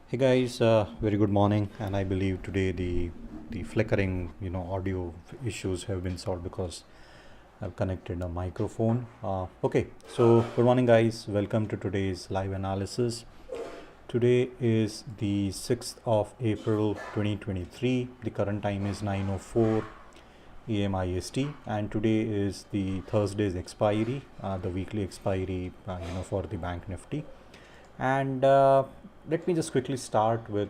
Hey guys, very good morning, and I believe today the flickering audio issues have been solved because I've connected a microphone. Okay, so good morning guys, welcome to today's live analysis. Today is the 6th of April 2023. The current time is 9:04 AM IST, and today is the Thursday's expiry, the weekly expiry for the Bank Nifty. And let me just quickly start with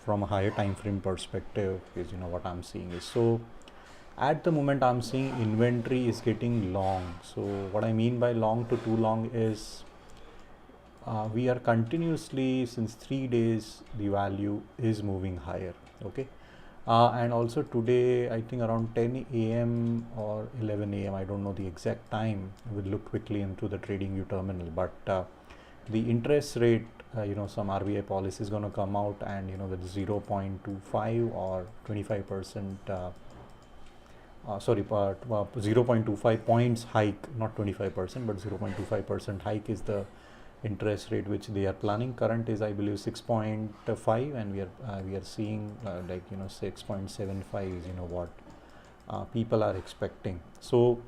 from a higher time frame perspective is what I'm seeing is, so at the moment I'm seeing inventory is getting long. So what I mean by long to too long is we are continuously, since 3 days, the value is moving higher. Okay. And also today, I think around 10 a.m. or 11 a.m., I don't know the exact time. We'll look quickly into the trading view terminal, but the interest rate, some RBI policy is going to come out, and with 0.25 or 25%, 0.25 points hike, not 25%, but 0.25% hike is the interest rate which they are planning. Current is, I believe, 6.5, and we are seeing 6.75 is what people are expecting. So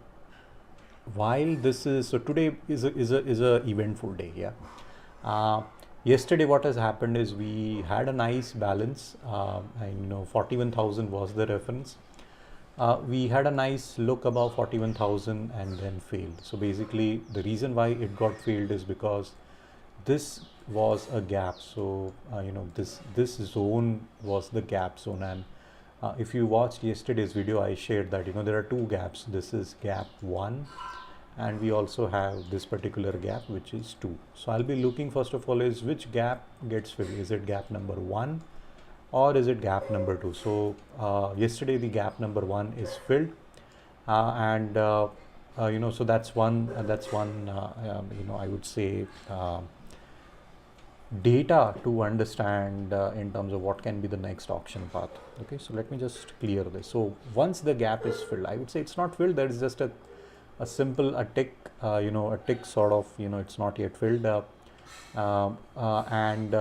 while this is, so today is a eventful day. Yesterday what has happened is we had a nice balance, and 41,000 was the reference. We had a nice look above 41,000 and then failed. So basically the reason why it got failed is because this was a gap. So this zone was the gap zone, and if you watched yesterday's video, I shared that there are two gaps. This is gap 1, and we also have this particular gap which is 2. So I'll be looking first of all is which gap gets filled. Is it gap number 1 or is it gap number 2? So yesterday the gap number 1 is filled, and so that's one I would say data to understand in terms of what can be the next auction path. Okay, so let me just clear this. So once the gap is filled, I would say it's not filled, there is just a simple tick, a tick sort of, it's not yet filled up, and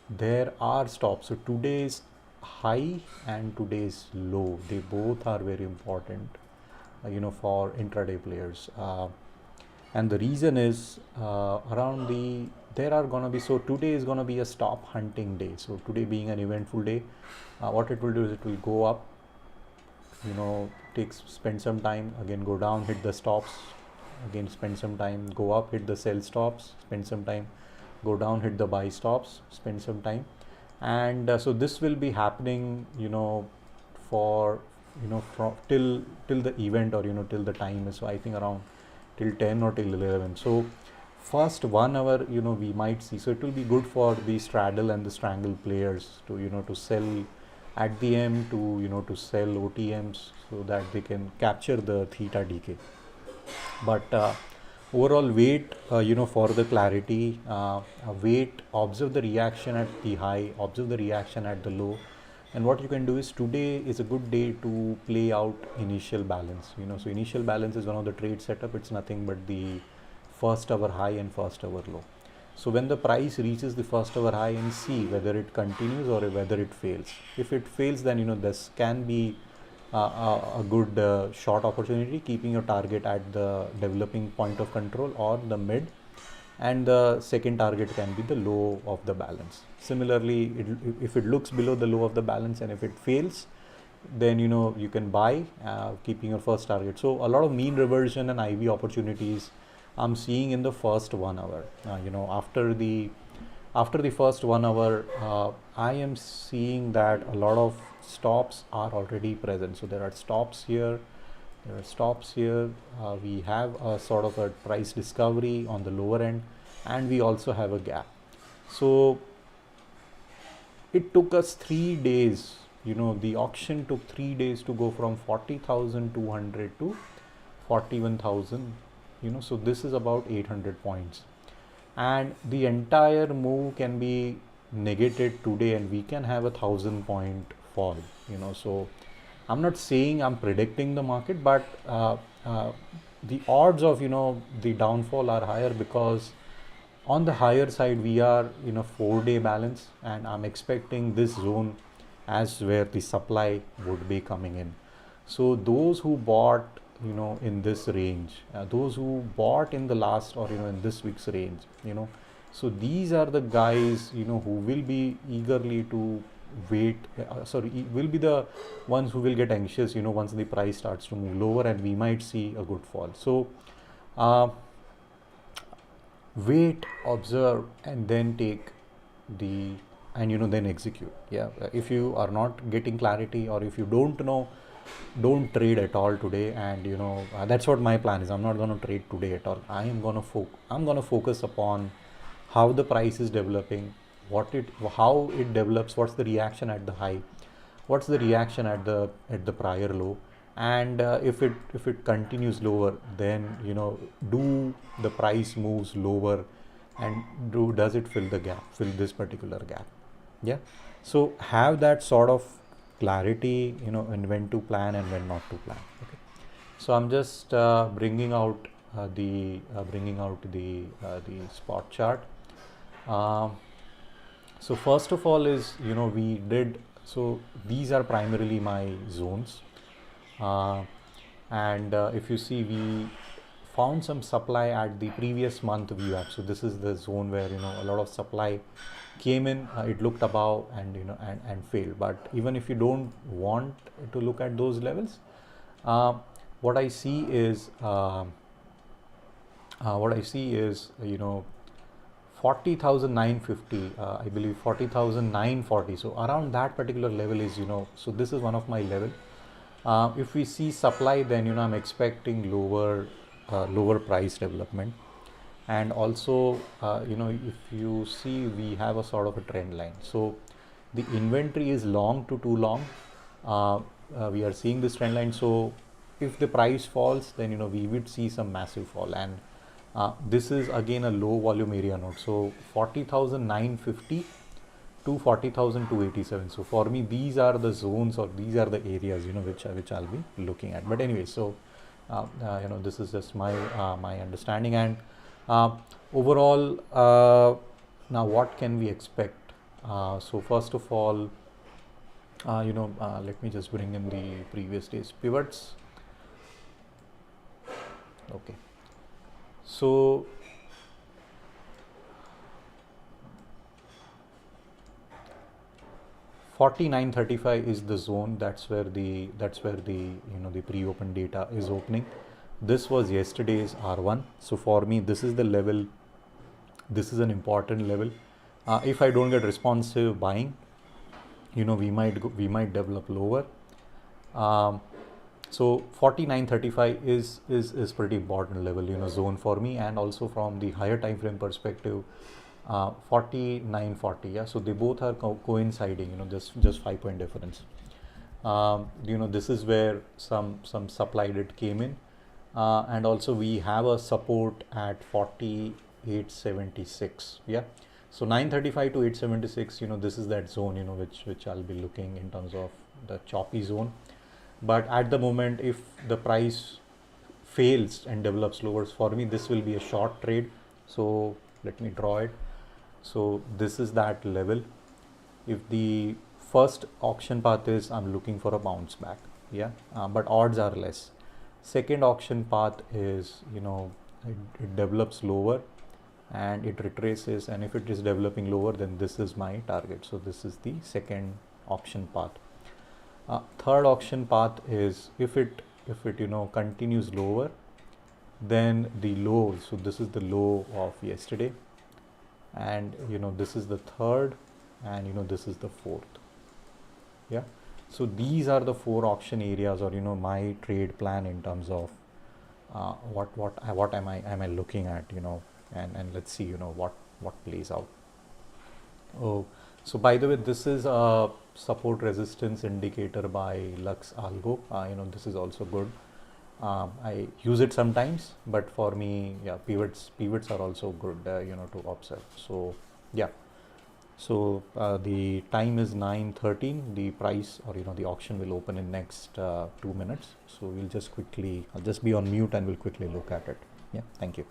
there are stops. So today's high and today's low, they both are very important for intraday players, and the reason is there are going to be, so today is going to be a stop hunting day. So today being an eventful day, what it will do is it will go up, spend some time, again go down, hit the stops, again spend some time, go up, hit the sell stops, spend some time, go down, hit the buy stops, spend some time. And so this will be happening for from till the event, or till the time is, so I think around till 10 or till 11. So first 1 hour we might see, so it will be good for the straddle and the strangle players to to sell at the M, to sell OTMs, so that they can capture the theta decay. But overall wait for the clarity, wait, observe the reaction at the high, observe the reaction at the low. And what you can do is, today is a good day to play out initial balance. So initial balance is one of the trade setup. It's nothing but the first hour high and first hour low. So when the price reaches the first hour high, and see whether it continues or whether it fails. If it fails, then this can be a good short opportunity, keeping your target at the developing point of control or the mid, and the second target can be the low of the balance. Similarly, if it looks below the low of the balance and if it fails, then you can buy, keeping your first target. So a lot of mean reversion and IV opportunities I'm seeing in the first 1 hour. After the first 1 hour, I am seeing that a lot of stops are already present. So there are stops here, there are stops here. We have a sort of a price discovery on the lower end, and we also have a gap. So it took us 3 days, the auction took 3 days to go from 40,200 to 41,000, so this is about 800 points, and the entire move can be negated today, and we can have 1,000-point fall. So I'm not saying I'm predicting the market, but the odds of the downfall are higher, because On the higher side, we are in a 4-day balance, and I'm expecting this zone as where the supply would be coming in. So those who bought, in this range, those who bought in the last, or in this week's range, so these are the guys, who will be eagerly to wait, will be the ones who will get anxious, once the price starts to move lower, and we might see a good fall. So wait, observe, and then take the, and then execute. Yeah, if you are not getting clarity, or if you don't know, don't trade at all today. And that's what my plan is. I'm not going to trade today at all. I'm going to focus upon how the price is developing, how it develops, what's the reaction at the high, what's the reaction at the prior low, and if it continues lower, then do the price moves lower, and does it fill this particular gap. Yeah, so have that sort of clarity, and when to plan and when not to plan. Okay, so I'm just bringing out the spot chart. So first of all is, so these are primarily my zones, and if you see, we found some supply at the previous month VWAP. So this is the zone where a lot of supply came in. It looked above, and and failed. But even if you don't want to look at those levels, what I see is 40,950, I believe 40,940. So around that particular level is, so this is one of my level. If we see supply, then I'm expecting lower price development. And also, if you see, we have a sort of a trend line. So the inventory is long to too long. We are seeing this trend line. So if the price falls, then we would see some massive fall. And this is again a low volume area node. So 40,950 to 40,287. So for me, these are the zones, or these are the areas which I'll be looking at. But anyway, so this is just my understanding. And overall, now what can we expect? So first of all, let me just bring in the previous day's pivots. Okay, so 4935 is the zone. That's where the the pre-open data is opening. This was yesterday's R1. So for me, this is the level. This is an important level. If I don't get responsive buying, we might develop lower. So 4935 is pretty important level, zone for me. And also from the higher time frame perspective, 4940. Yeah, so they both are coinciding, just 5-point difference. This is where some supply did came in, and also we have a support at 4876. Yeah, so 935 to 876, this is that zone, which I'll be looking in terms of the choppy zone. But at the moment, if the price fails and develops lower, for me this will be a short trade. So let me draw it. So this is that level. If the first auction path is, I'm looking for a bounce back, yeah, but odds are less. Second auction path is, it develops lower and it retraces, and if it is developing lower, then this is my target. So this is the second auction path. Third auction path is, if it continues lower, then the low. So this is the low of yesterday, and this is the third, and this is the fourth. Yeah, so these are the 4 auction areas, or my trade plan in terms of what am I looking at, and let's see what plays out. Oh, so by the way, this is a support resistance indicator by Lux Algo. This is also good. I use it sometimes, but for me, yeah, pivots are also good, to observe. So yeah, so the time is 9:13. The price, or the auction will open in next 2 minutes. So we'll just quickly, I'll just be on mute and we'll quickly look at it. Yeah, thank you.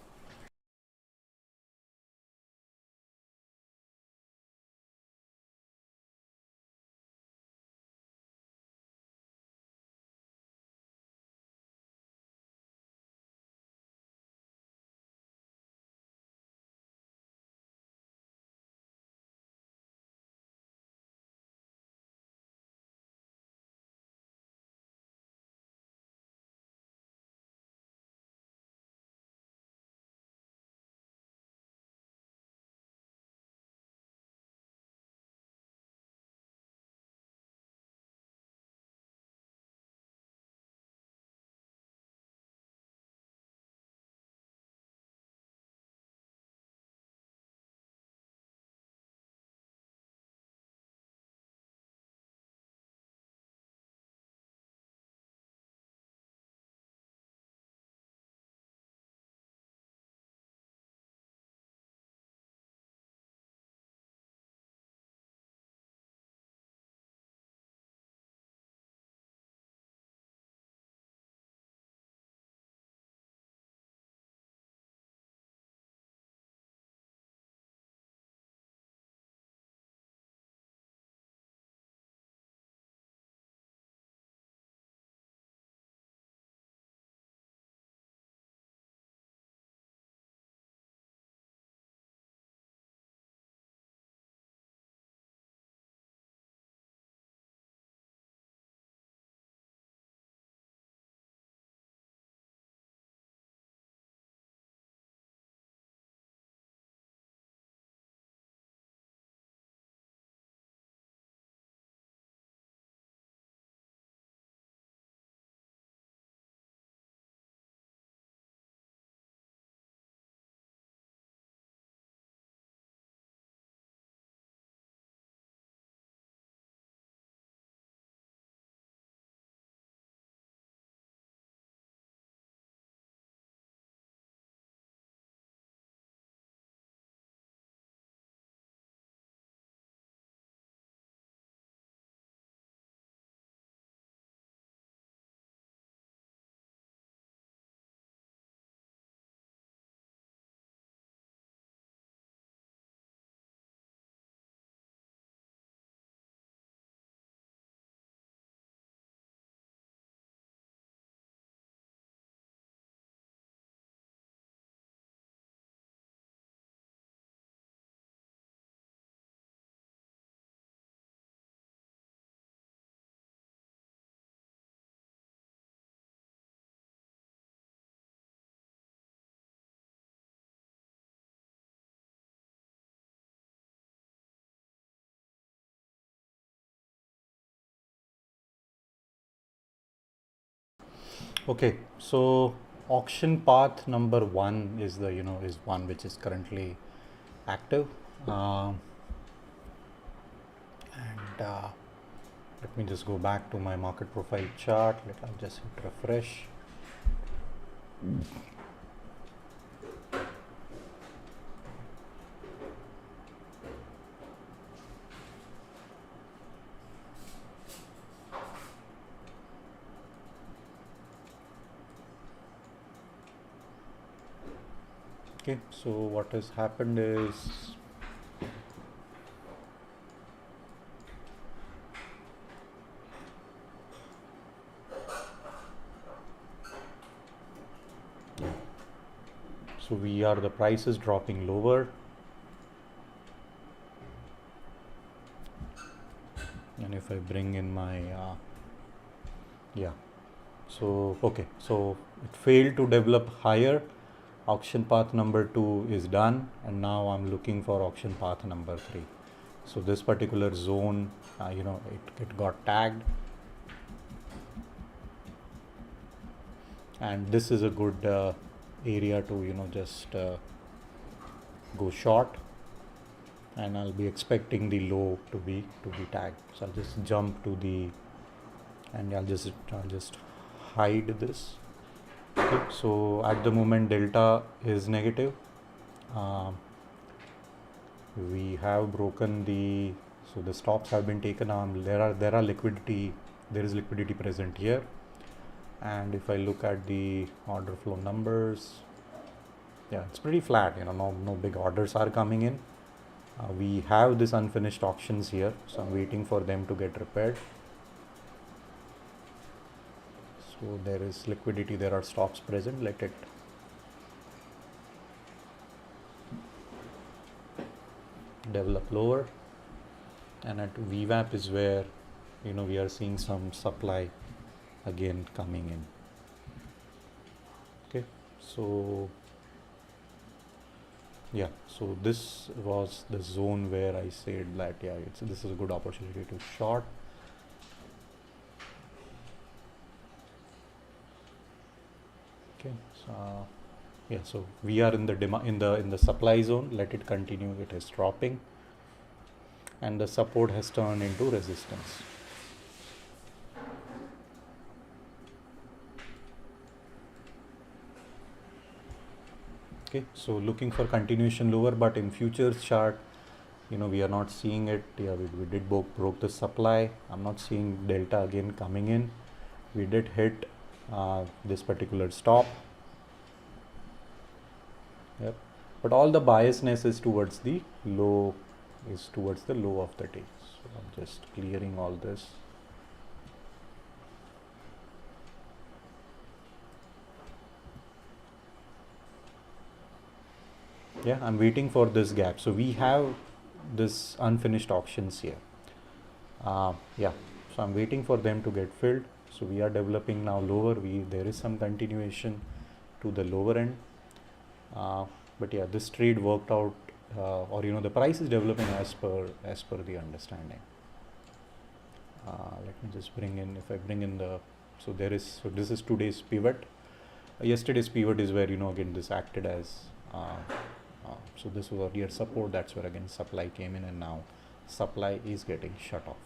Okay, so auction path number 1 is the is one which is currently active, and let me just go back to my market profile chart. I'll just hit refresh. Okay, so what has happened is the price is dropping lower, and if I bring in my okay, so it failed to develop higher. Auction path number 2 is done, and now I'm looking for auction path number 3. So this particular zone, it got tagged, and this is a good area to just go short, and I'll be expecting the low to be tagged. So I'll just jump to the, and I'll just hide this. Okay, so at the moment delta is negative. We have broken the, so the stops have been taken on. There is liquidity present here, and if I look at the order flow numbers, yeah, it's pretty flat. No big orders are coming in. We have this unfinished auctions here, so I'm waiting for them to get repaired. So there is liquidity, there are stops present. Let it develop lower, and at VWAP is where we are seeing some supply again coming in. Okay, so yeah, so this was the zone where I said that this is a good opportunity to short. Okay, so so we are in the in the supply zone. Let it continue. It is dropping, and the support has turned into resistance. Okay, so looking for continuation lower, but in futures chart, we are not seeing it. Yeah, we did broke the supply. I'm not seeing delta again coming in. We did hit this particular stop. Yep, but all the biasness is towards the low, of the day. So I'm just clearing all this. Yeah, I'm waiting for this gap. So we have this unfinished auctions here. Yeah, so I'm waiting for them to get filled. So we are developing now lower. There is some continuation to the lower end. But yeah, this trade worked out, or the price is developing as per the understanding. Let me just bring in, if I bring in the, so this is today's pivot. Yesterday's pivot is where again this acted as so this was earlier support. That's where again supply came in, and now supply is getting shut off.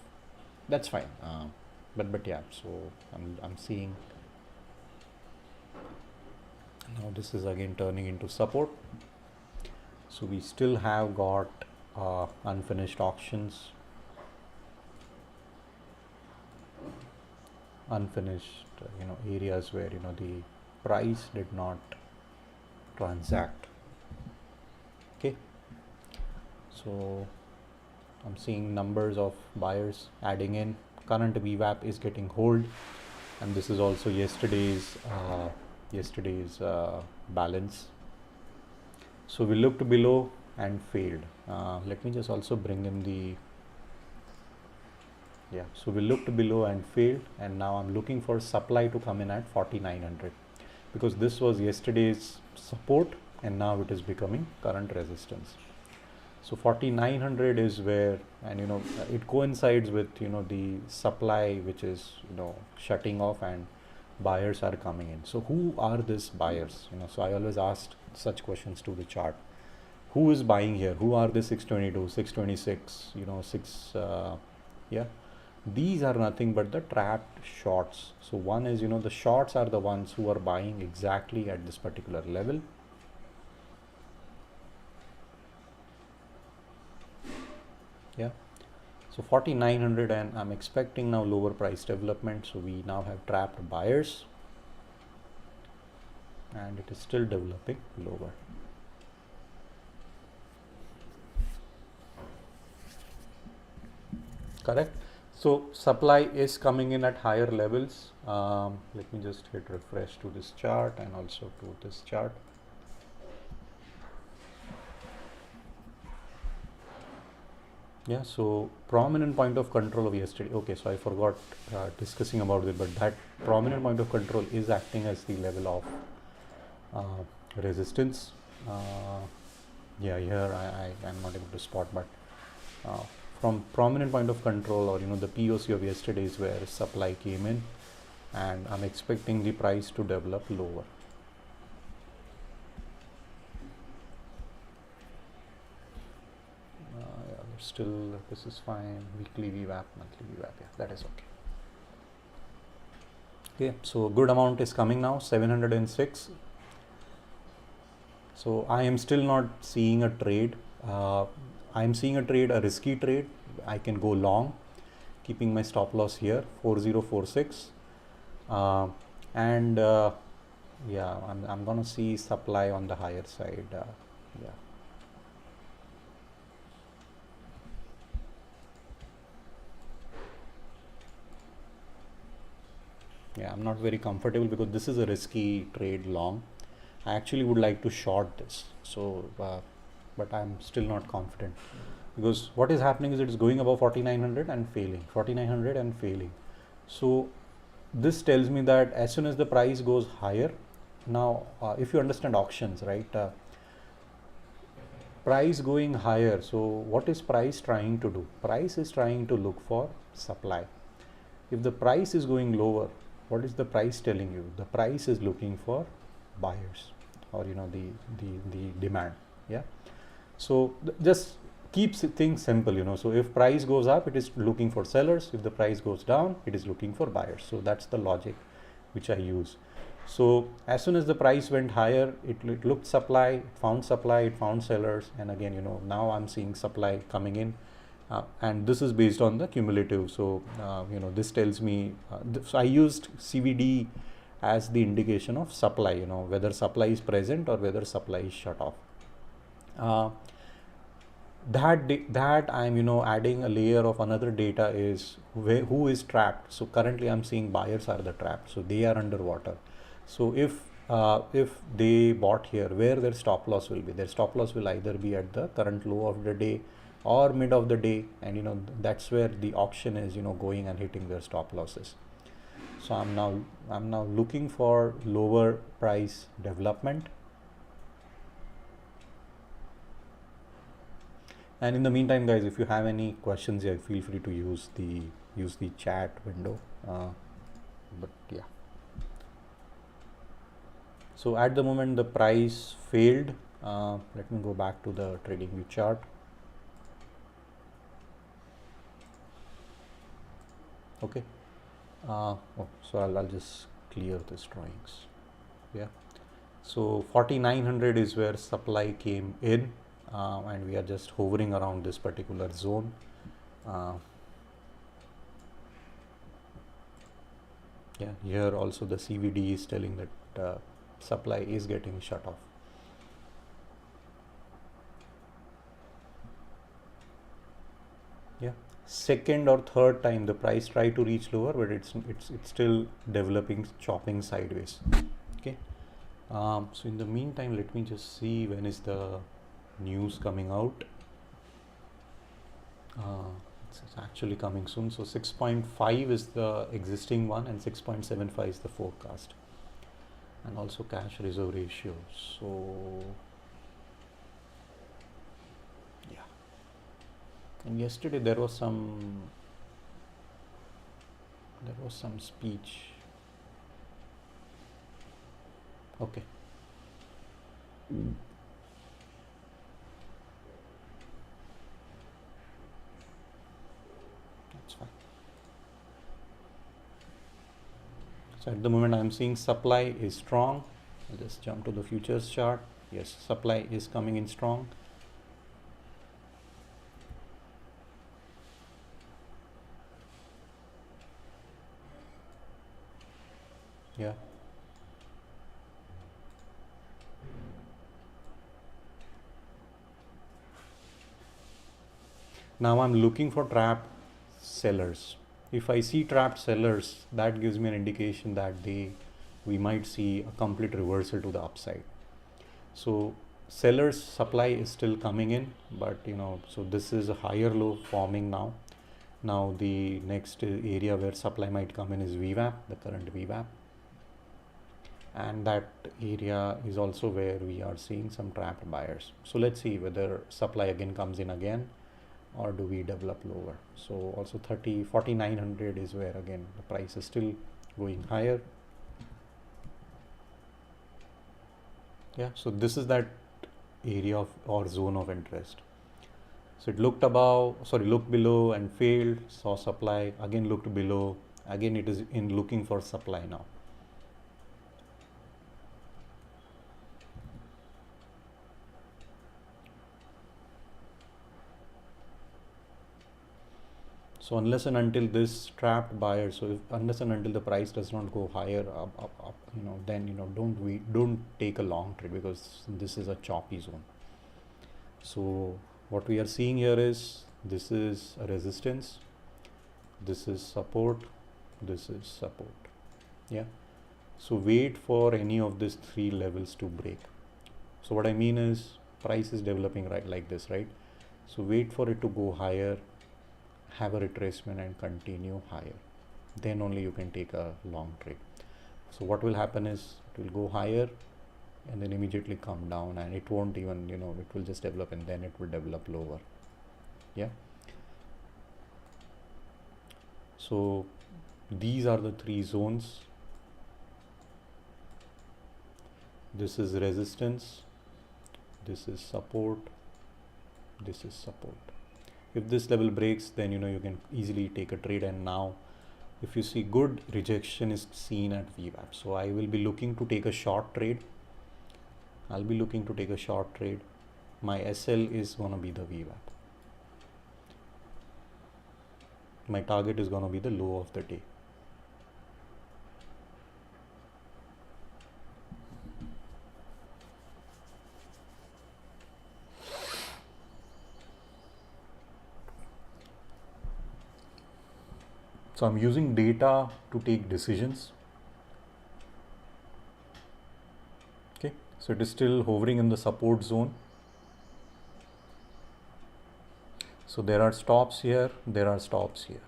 That's fine. But yeah, so I'm seeing now this is again turning into support. So we still have got unfinished auctions, unfinished areas where the price did not transact. Okay, so I'm seeing numbers of buyers adding in. Current VWAP is getting hold, and this is also yesterday's balance. So we looked below and failed. Let me just also bring in the, so we looked below and failed, and now I'm looking for supply to come in at 4900, because this was yesterday's support and now it is becoming current resistance. So 4900 is where, and it coincides with the supply which is shutting off, and buyers are coming in. So who are these buyers? So I always asked such questions to the chart. Who is buying here? Who are the 622, 626, 6, yeah. These are nothing but the trapped shorts. So one is, the shorts are the ones who are buying exactly at this particular level. Yeah. So 4900, and I'm expecting now lower price development. So we now have trapped buyers and it is still developing lower. Correct. So supply is coming in at higher levels. Let me just hit refresh to this chart and also to this chart. Yeah, so prominent point of control of yesterday. Okay, so I forgot discussing about it, but that prominent point of control is acting as the level of resistance. Yeah, here I am not able to spot, but from prominent point of control, or the POC of yesterday is where supply came in, and I'm expecting the price to develop lower. Yeah, still this is fine. Weekly VWAP, monthly VWAP, yeah, that is okay. Okay, so good amount is coming now, 706. So I am still not seeing a trade. I am seeing a trade, a risky trade. I can go long, keeping my stop loss here, 4046. And yeah, I'm gonna see supply on the higher side. Yeah. Yeah, I'm not very comfortable because this is a risky trade long. I actually would like to short this. So, but I'm still not confident because what is happening is it's going above 4900 and failing, 4900 and failing. So this tells me that as soon as the price goes higher, now if you understand auctions, right, price going higher, so what is price trying to do? Price is trying to look for supply. If the price is going lower, what is the price telling you? The price is looking for buyers, or the demand. Yeah, so just keeps things simple. So if price goes up, it is looking for sellers. If the price goes down, it is looking for buyers. So that's the logic which I use. So as soon as the price went higher, it looked supply, it found sellers, and again, now I'm seeing supply coming in, and this is based on the cumulative. So this tells me, so I used CVD as the indication of supply, whether supply is present or whether supply is shut off. That I'm adding a layer of another data is who is trapped. So currently I'm seeing buyers are the trapped, so they are underwater. So if they bought here, where their stop loss will be? Their stop loss will either be at the current low of the day or mid of the day, and that's where the auction is going and hitting their stop losses. So I'm now looking for lower price development. And in the meantime, guys, if you have any questions, yeah, feel free to use the chat window. But yeah. So at the moment the price failed. Let me go back to the trading view chart. Okay. So I'll just clear this drawings. Yeah. So 4900 is where supply came in, and we are just hovering around this particular zone. Yeah, here also the CVD is telling that supply is getting shut off. Yeah, second or third time the price try to reach lower, but it's still developing, chopping sideways. Okay. So in the meantime, let me just see when is the news coming out. It's actually coming soon. So 6.5 is the existing one and 6.75 is the forecast, and also cash reserve ratio. So yeah, and yesterday there was some speech. Okay. That's fine. So at the moment I'm seeing supply is strong. I'll just jump to the futures chart. Yes, supply is coming in strong. Yeah. Now I'm looking for trapped sellers. If I see trapped sellers, that gives me an indication that we might see a complete reversal to the upside. So sellers supply is still coming in, but so this is a higher low forming now. Now the next area where supply might come in is VWAP, the current VWAP. And that area is also where we are seeing some trapped buyers. So let's see whether supply again comes in again, or do we develop lower. So also 4900 is where again the price is still going higher. Yeah, so this is that area of or zone of interest. So it looked below and failed, saw supply, again looked below, again it is in looking for supply now. So unless and until this trapped buyer, unless and until the price does not go higher up, then don't take a long trade, because this is a choppy zone. So what we are seeing here is this is a resistance, this is support, this is support. Yeah. So wait for any of these three levels to break. So what I mean is price is developing right like this, right? So wait for it to go higher, have a retracement and continue higher. Then only you can take a long trade. So what will happen is it will go higher and then immediately come down, and it won't even, it will just develop and then it will develop lower. Yeah. So these are the three zones. This is resistance, this is support, this is support. If this level breaks, then you can easily take a trade. And now if you see good rejection is seen at VWAP, so I will be looking to take a short trade. I'll be looking to take a short trade. My SL is going to be the VWAP. My target is going to be the low of the day. So I'm using data to take decisions. Okay, so it is still hovering in the support zone. So there are stops here, there are stops here.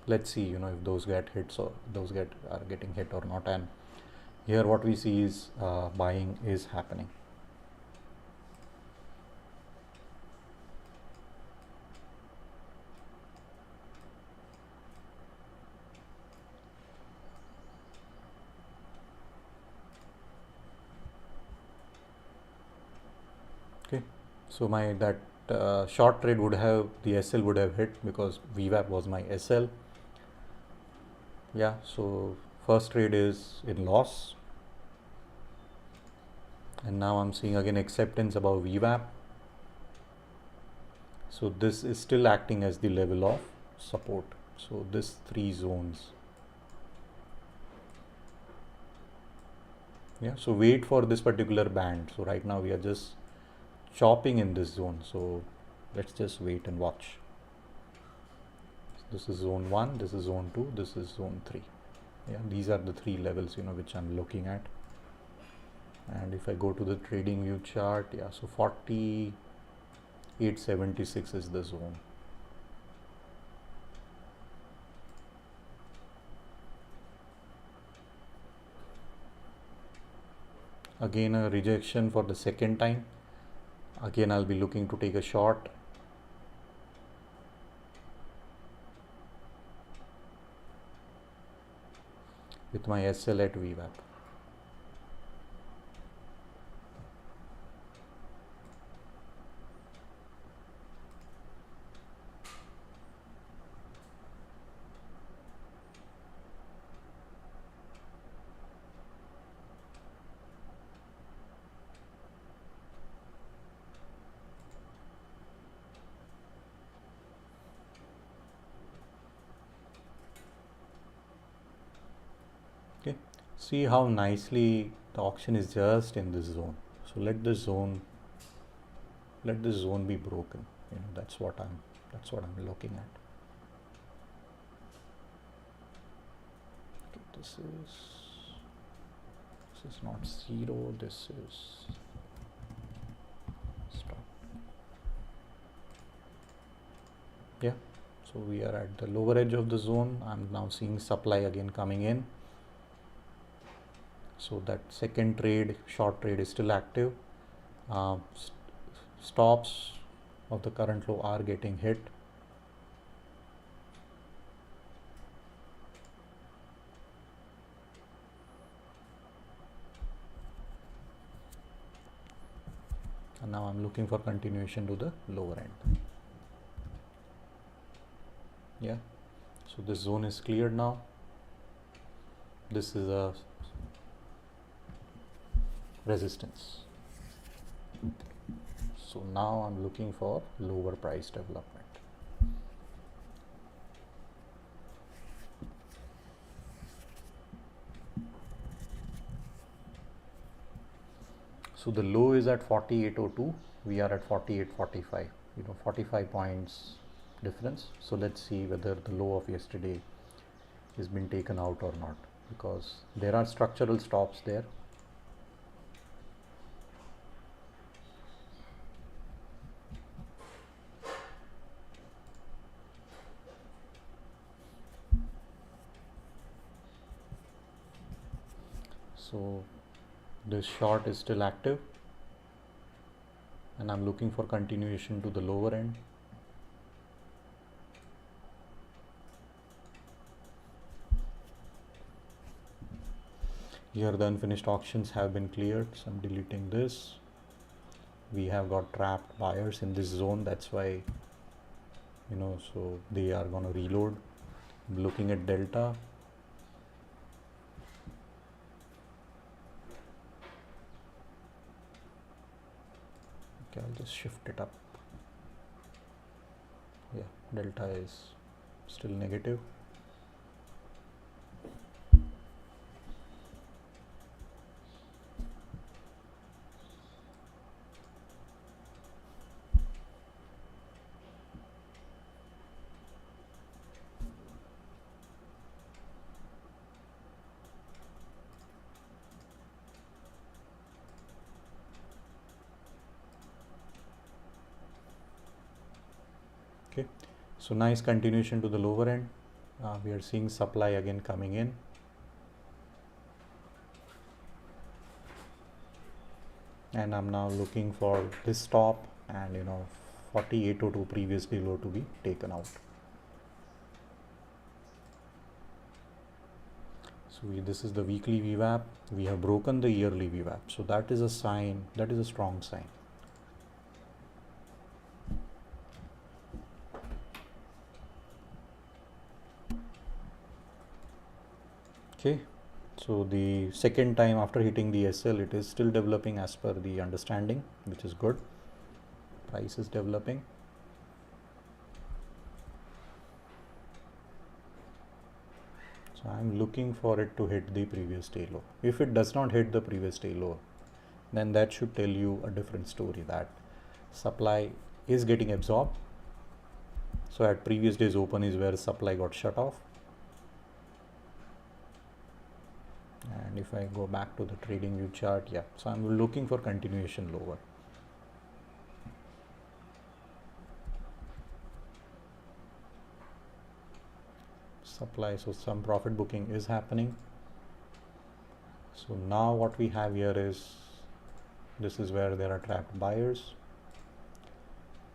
Let's see, if those get hits or those are getting hit or not. And here what we see is buying is happening. Okay, so that short trade would have, the SL would have hit because VWAP was my SL. Yeah, so first trade is in loss, and now I'm seeing again acceptance above VWAP. So this is still acting as the level of support. So this three zones. Yeah, so wait for this particular band. So right now we are just chopping in this zone, so let's just wait and watch. This is zone 1, this is zone 2, this is zone 3. Yeah, these are the three levels which I'm looking at. And if I go to the trading view chart, yeah, so 4876 is the zone. Again a rejection for the second time. Again I'll be looking to take a short. With my SL at VWAP. See how nicely the auction is just in this zone. So let this zone be broken. That's what I'm looking at. Okay, this is not zero, this is stop. Yeah, so we are at the lower edge of the zone. I'm now seeing supply again coming in. So that second trade, short trade, is still active. Stops of the current low are getting hit. And now I'm looking for continuation to the lower end. Yeah, so this zone is cleared now. This is a resistance. So now I'm looking for lower price development. So the low is at 48.02, we are at 48.45, 45 points difference. So let's see whether the low of yesterday has been taken out or not, because there are structural stops there. So this short is still active and I'm looking for continuation to the lower end. Here the unfinished auctions have been cleared, so I'm deleting this. We have got trapped buyers in this zone, that's why, so they are going to reload. I'm looking at delta. Okay, I'll just shift it up. Yeah, delta is still negative. Okay, so nice continuation to the lower end. We are seeing supply again coming in. And I'm now looking for this stop and 48.02 previously low to be taken out. So this is the weekly VWAP. We have broken the yearly VWAP. So that is a sign, that is a strong sign. Okay, so the second time after hitting the SL, it is still developing as per the understanding, which is good. Price is developing. So I'm looking for it to hit the previous day low. If it does not hit the previous day low, then that should tell you a different story, that supply is getting absorbed. So at previous day's open is where supply got shut off. And if I go back to the trading view chart, yeah, so I'm looking for continuation lower. Supply, so some profit booking is happening. So now what we have here is, this is where there are trapped buyers.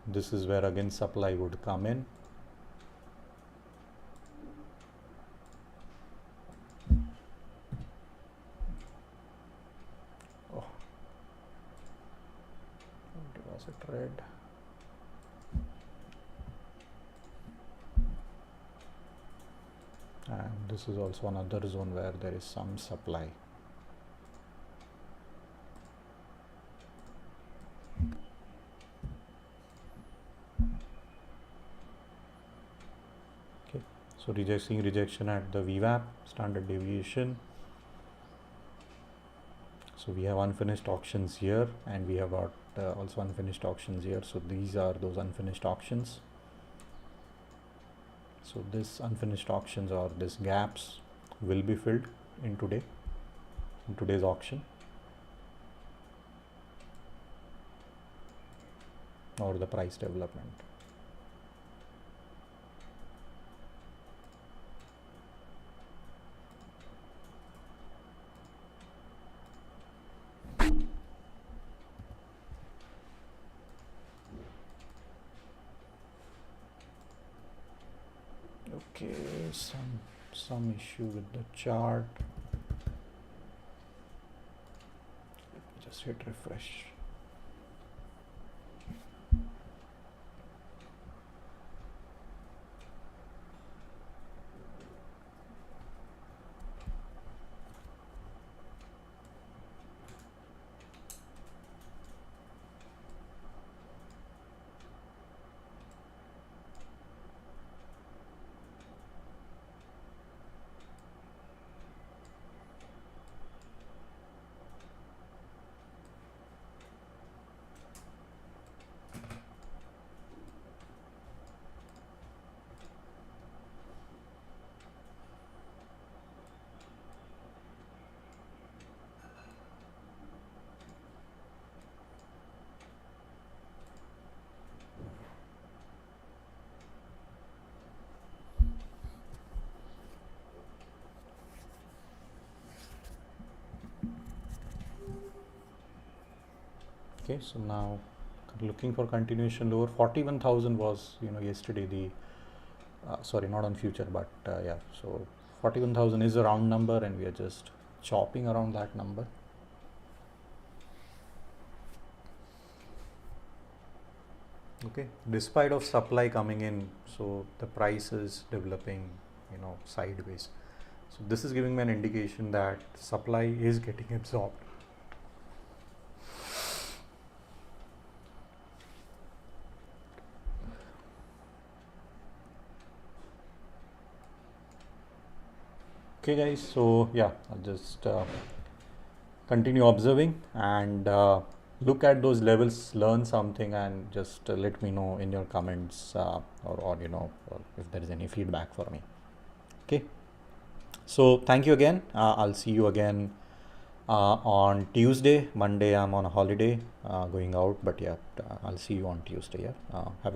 This is where again supply would come in. Oh, deposit red. And this is also another zone where there is some supply. Okay, so seeing rejection at the VWAP, standard deviation. So we have unfinished auctions here, and we have got also unfinished auctions here. So these are those unfinished auctions. So this unfinished auctions or this gaps will be filled in today's auction, or the price development. Okay, some issue with the chart. Let me just hit refresh. Okay, so now looking for continuation lower. 41,000 was yesterday the sorry, not on future, but yeah, so 41,000 is a round number, and we are just chopping around that number. Okay, despite of supply coming in, so the price is developing sideways. So this is giving me an indication that supply is getting absorbed. Okay guys, so yeah, I'll just continue observing and look at those levels, learn something, and just let me know in your comments or or if there is any feedback for me. Okay, so thank you again. I'll see you again on Tuesday. Monday I'm on a holiday going out, but yeah, I'll see you on Tuesday. Yeah, have a